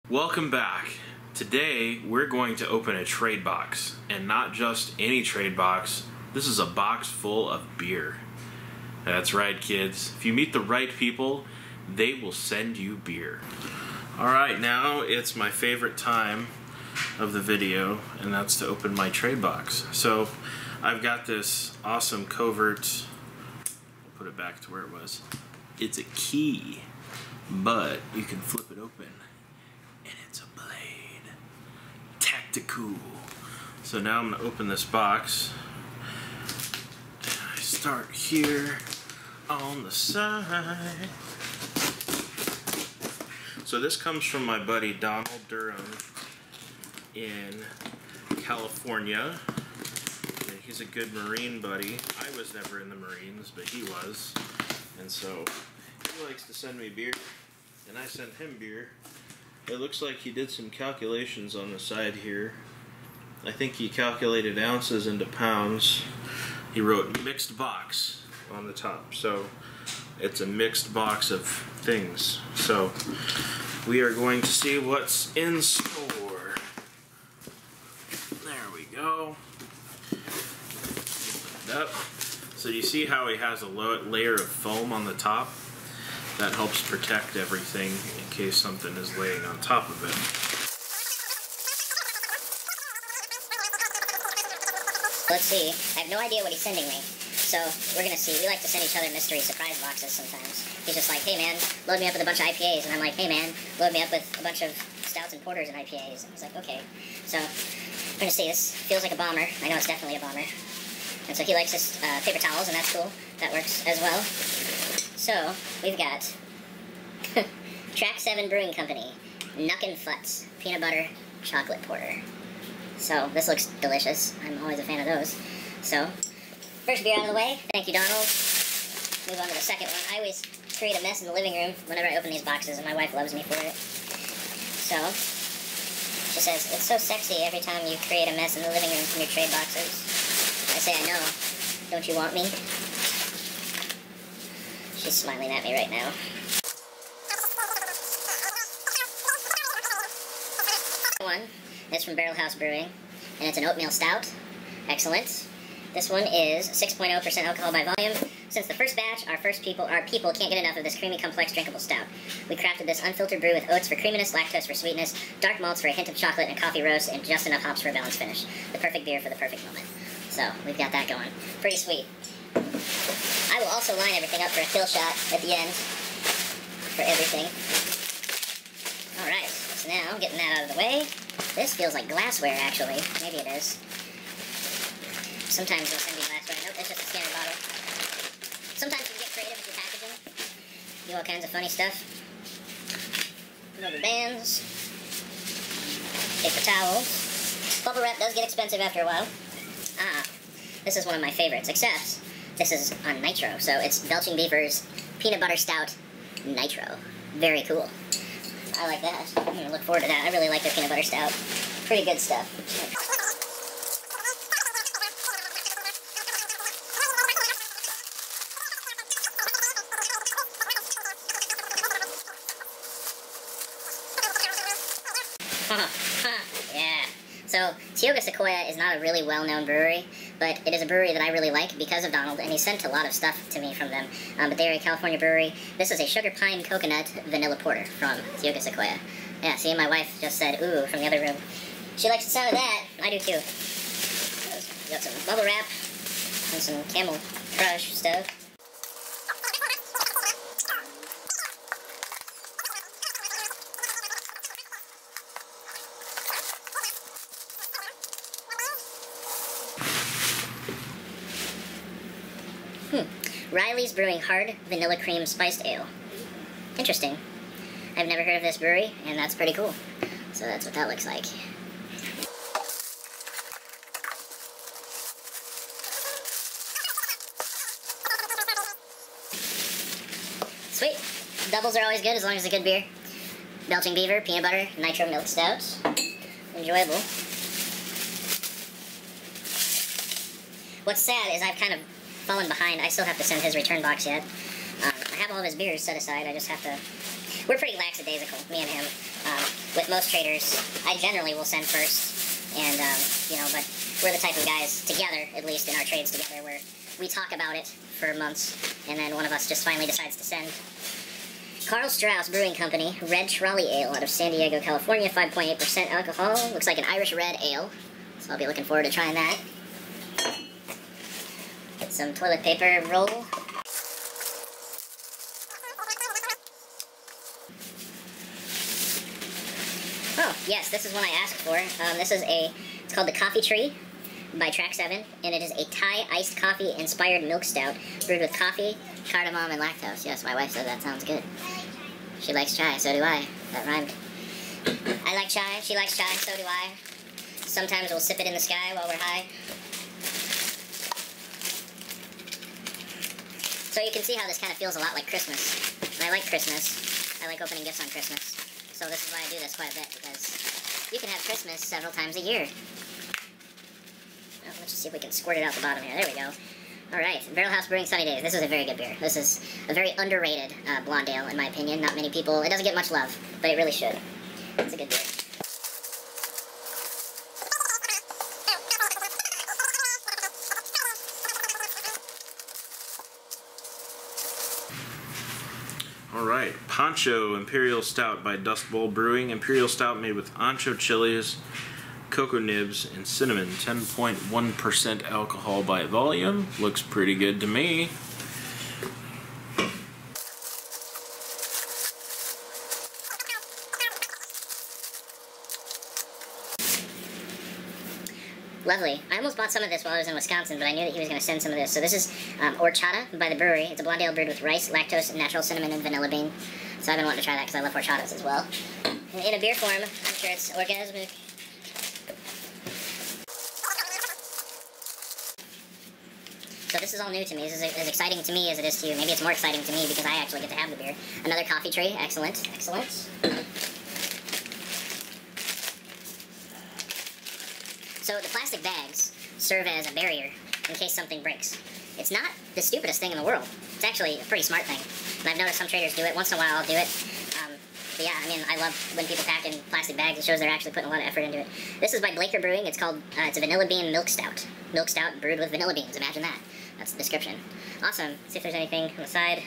Welcome back. Today we're going to open a trade box, and not just any trade box. This is a box full of beer. That's right, kids. If you meet the right people, they will send you beer. Alright, now it's my favorite time of the video, and that's to open my trade box. So I've got this awesome covert, I'll put it back to where it was. It's a key, but you can flip it open. And it's a blade. Tactical. So now I'm going to open this box. And I start here on the side. So this comes from my buddy Donald Durham in California. And he's a good Marine buddy. I was never in the Marines, but he was. And so he likes to send me beer. And I sent him beer. It looks like he did some calculations on the side here. I think he calculated ounces into pounds. He wrote mixed box on the top. So it's a mixed box of things. So we are going to see what's in store. There we go. Open it up. So you see how he has a layer of foam on the top? That helps protect everything in case something is laying on top of it. Let's see. I have no idea what he's sending me. So we're going to see. We like to send each other mystery surprise boxes sometimes. He's just like, hey man, load me up with a bunch of IPAs. And I'm like, hey man, load me up with a bunch of stouts and porters and IPAs. And he's like, okay. So we're going to see. This feels like a bomber. I know it's definitely a bomber. And so he likes his paper towels, and that's cool. That works as well. So, we've got Track 7 Brewing Company, Knuckin' Futz, Peanut Butter Chocolate Porter. So, this looks delicious. I'm always a fan of those. So, first beer out of the way. Thank you, Donald. Move on to the second one. I always create a mess in the living room whenever I open these boxes, and my wife loves me for it. So, she says, it's so sexy every time you create a mess in the living room from your trade boxes. I say, I know. Don't you want me? She's smiling at me right now. One is from Barrel House Brewing, and it's an oatmeal stout. Excellent. This one is 6.0% alcohol by volume. Since the first batch, our people can't get enough of this creamy, complex, drinkable stout. We crafted this unfiltered brew with oats for creaminess, lactose for sweetness, dark malts for a hint of chocolate, and coffee roast, and just enough hops for a balanced finish. The perfect beer for the perfect moment. So, we've got that going. Pretty sweet. I will also line everything up for a kill shot at the end for everything. Alright, so now, getting that out of the way. This feels like glassware, actually. Maybe it is. Sometimes they'll send me glassware. Nope, it's just a standard bottle. Sometimes you can get creative with your packaging. Do all kinds of funny stuff. Rubber bands. Paper towels. Bubble wrap does get expensive after a while. Ah, this is one of my favorites, except this is on nitro, so it's Belching Beaver's Peanut Butter Stout Nitro. Very cool. I like that. I'm going to look forward to that. I really like their Peanut Butter Stout. Pretty good stuff. Yeah. So, Tioga Sequoia is not a really well-known brewery, but it is a brewery that I really like because of Donald, and he sent a lot of stuff to me from them. But they're a California brewery. This is a sugar pine coconut vanilla porter from Tioga Sequoia. Yeah, see, my wife just said, ooh, from the other room. She likes the sound of that. I do too. We got some bubble wrap and some Camel Crush stuff. Riley's Brewing Hard Vanilla Cream Spiced Ale. Interesting. I've never heard of this brewery, and that's pretty cool. So that's what that looks like. Sweet. Doubles are always good as long as it's a good beer. Belching Beaver, Peanut Butter, Nitro Milk Stout. Enjoyable. What's sad is I've kind of fallen behind. I still have to send his return box yet. I have all of his beers set aside. I just have to we're pretty lackadaisical, me and him. With most traders, I generally will send first, and you know, but we're the type of guys together, at least in our trades together, where we talk about it for months, and then one of us just finally decides to send. Carl Strauss Brewing Company, Red Trolley Ale out of San Diego, California, 5.8% alcohol. Looks like an Irish red ale, so I'll be looking forward to trying that. Get some toilet paper roll. Oh, yes, this is one I asked for. It's called the Coffee Tree by Track 7, and it is a Thai iced coffee inspired milk stout brewed with coffee, cardamom, and lactose. Yes, my wife said that sounds good. She likes chai, so do I. That rhymed. I like chai, she likes chai, so do I. Sometimes we'll sip it in the sky while we're high. So you can see how this kind of feels a lot like Christmas. And I like Christmas. I like opening gifts on Christmas. So this is why I do this quite a bit, because you can have Christmas several times a year. Well, let's just see if we can squirt it out the bottom here. There we go. Alright, Barrel House Brewing Sunny Days. This is a very good beer. This is a very underrated blonde ale, in my opinion. Not many people... It doesn't get much love, but it really should. It's a good beer. Alright, Poncho Imperial Stout by Dust Bowl Brewing. Imperial Stout made with ancho chilies, cocoa nibs, and cinnamon. 10.1% alcohol by volume. Looks pretty good to me. Lovely. I almost bought some of this while I was in Wisconsin, but I knew that he was going to send some of this. So this is horchata by the brewery. It's a blonde ale brewed with rice, lactose, natural cinnamon, and vanilla bean. So I've been wanting to try that because I love horchatas as well. In a beer form, I'm sure it's orgasmic. So this is all new to me. This is as exciting to me as it is to you. Maybe it's more exciting to me because I actually get to have the beer. Another coffee tray. Excellent. Excellent. So the plastic bags serve as a barrier in case something breaks. It's not the stupidest thing in the world. It's actually a pretty smart thing. And I've noticed some traders do it. Once in a while I'll do it. But yeah, I mean, I love when people pack in plastic bags. It shows they're actually putting a lot of effort into it. This is by Blaker Brewing. It's called, it's a vanilla bean milk stout. Milk stout brewed with vanilla beans. Imagine that. That's the description. Awesome. Let's see if there's anything on the side.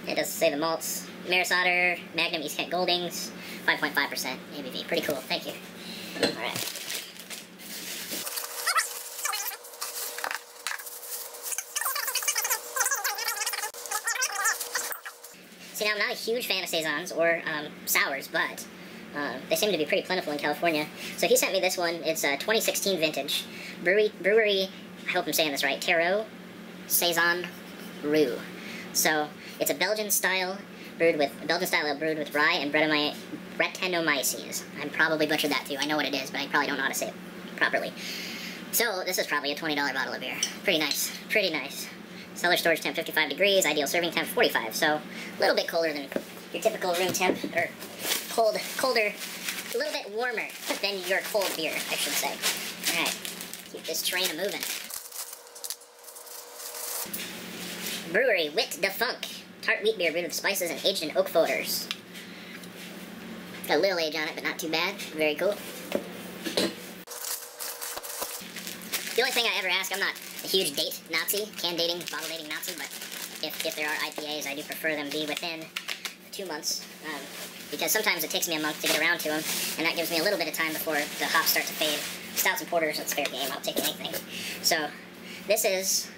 It does say the malts. Maris Otter, Magnum East Kent Goldings, 5.5% ABV. Pretty cool. Thank you. Alright. See, now I'm not a huge fan of Saisons or sours, but they seem to be pretty plentiful in California. So he sent me this one. It's a 2016 vintage. Brewery, I hope I'm saying this right, Tarot Saison Roux. So it's a Belgian style ale brewed with rye and Brettanomyces. I probably butchered that too. I know what it is, but I probably don't know how to say it properly. So this is probably a $20 bottle of beer. Pretty nice. Pretty nice. Cellar storage temp 55 degrees, ideal serving temp 45, so a little bit colder than your typical room temp, or colder, a little bit warmer than your cold beer, I should say. Alright, keep this train a-moving. Brewery, Wit de Funk, tart wheat beer brewed with spices and aged in oak foeders. Got a little age on it, but not too bad. Very cool. The only thing I ever ask, I'm not a huge date Nazi, can dating, bottle dating Nazi, but if there are IPAs, I do prefer them be within 2 months, because sometimes it takes me a month to get around to them, and that gives me a little bit of time before the hops start to fade. Stouts and porters, it's fair game, I'll take anything. So, this is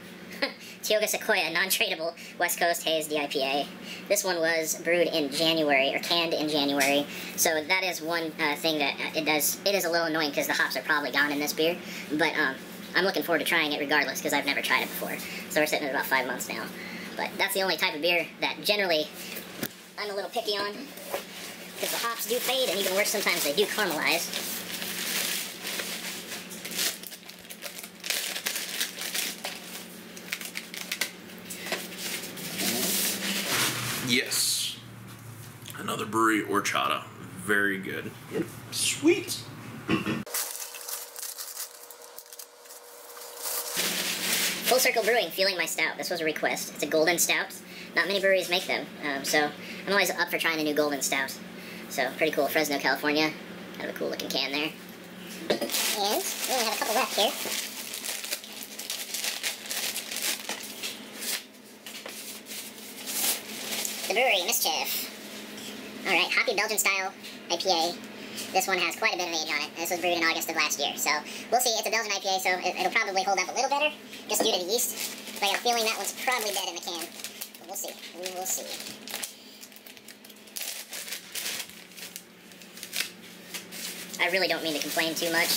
Tioga Sequoia, non-tradable West Coast Haze DIPA. This one was brewed in January, or canned in January, so that is one thing that it is a little annoying because the hops are probably gone in this beer, but I'm looking forward to trying it regardless because I've never tried it before. So we're sitting at about 5 months now. But that's the only type of beer that generally I'm a little picky on because the hops do fade, and even worse, sometimes they do caramelize. Yes. Another brewery, horchata. Very good. Sweet. Full Circle Brewing, Feeling My Stout. This was a request. It's a golden stout, not many breweries make them. So I'm always up for trying a new golden stout. So pretty cool, Fresno, California. Kind of a cool looking can there. And we only have a couple left here. The brewery, Mischief. Alright, hoppy Belgian style IPA. This one has quite a bit of age on it. This was brewed in August of last year. So we'll see. It's a Belgian IPA, so it'll probably hold up a little better just due to the yeast. But I got a feeling that one's probably dead in the can. But we'll see. We will see. I really don't mean to complain too much.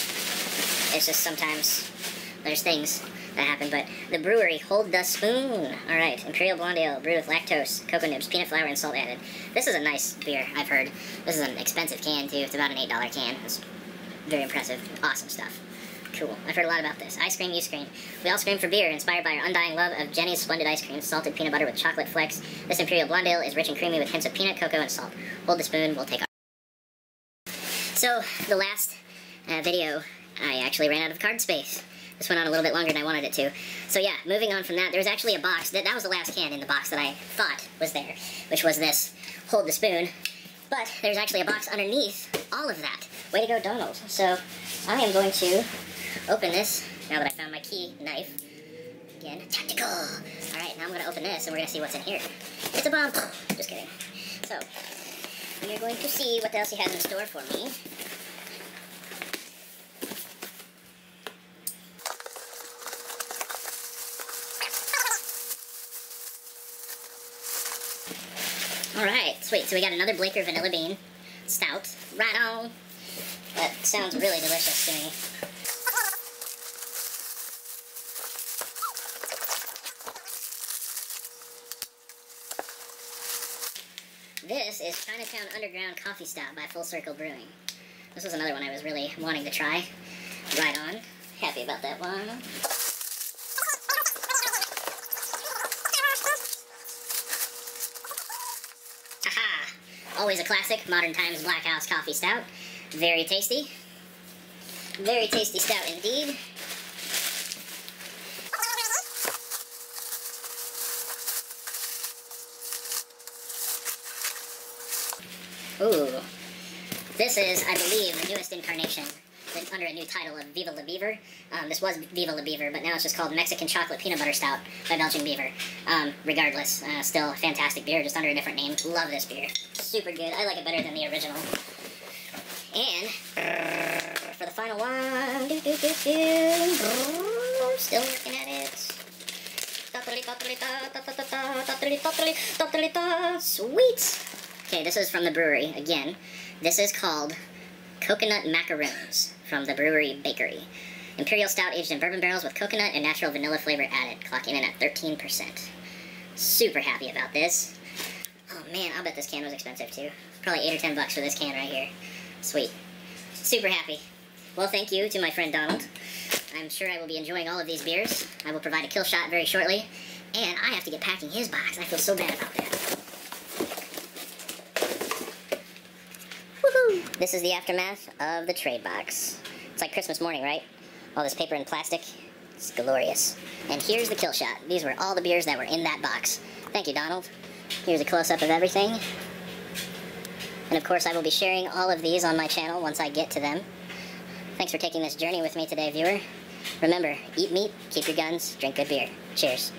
It's just sometimes there's things that happen. But the brewery, Hold the Spoon. Alright, Imperial Blonde Ale, brewed with lactose, cocoa nibs, peanut flour, and salt added. This is a nice beer, I've heard. This is an expensive can, too. It's about an $8 can. It's very impressive. Awesome stuff. Cool. I've heard a lot about this. Ice cream, you scream. We all scream for beer, inspired by our undying love of Jenny's splendid ice cream, salted peanut butter with chocolate flecks. This Imperial Blonde Ale is rich and creamy with hints of peanut, cocoa, and salt. Hold the Spoon, we'll take our... So, the last video, I actually ran out of card space. This went on a little bit longer than I wanted it to. So yeah, moving on from that, there was actually a box. That was the last can in the box that I thought was there, which was this Hold the Spoon. But there's actually a box underneath all of that. Way to go, Donald. So I am going to open this, now that I found my key knife. Again, tactical. Alright, now I'm going to open this and we're going to see what's in here. It's a bomb. Just kidding. So, we are going to see what else he has in store for me. Alright, sweet. So we got another Blaker Vanilla Bean Stout. Right on. That sounds really delicious to me. This is Chinatown Underground Coffee Stout by Full Circle Brewing. This was another one I was really wanting to try. Right on. Happy about that one. Aha! Always a classic, Modern Times Black House Coffee Stout. Very tasty. Very tasty stout indeed. Ooh. This is, I believe, the newest incarnation under a new title of Viva La Beaver. This was Viva La Beaver, but now it's just called Mexican Chocolate Peanut Butter Stout by Belgian Beaver. Regardless, still a fantastic beer, just under a different name. Love this beer. Super good. I like it better than the original. And for the final one, still looking at it. Sweet. Okay, this is from the brewery again. This is called Coconut Macaroons from the Brewery Bakery. Imperial stout aged in bourbon barrels with coconut and natural vanilla flavor added, clocking in at 13%. Super happy about this. Oh man, I'll bet this can was expensive too. Probably 8 or 10 bucks for this can right here. Sweet. Super happy. Well, thank you to my friend Donald. I'm sure I will be enjoying all of these beers. I will provide a kill shot very shortly. And I have to get packing his box. I feel so bad about that. Woohoo! This is the aftermath of the trade box. It's like Christmas morning, right? All this paper and plastic. It's glorious. And here's the kill shot. These were all the beers that were in that box. Thank you, Donald. Here's a close-up of everything. And of course, I will be sharing all of these on my channel once I get to them. Thanks for taking this journey with me today, viewer. Remember, eat meat, keep your guns, drink good beer. Cheers.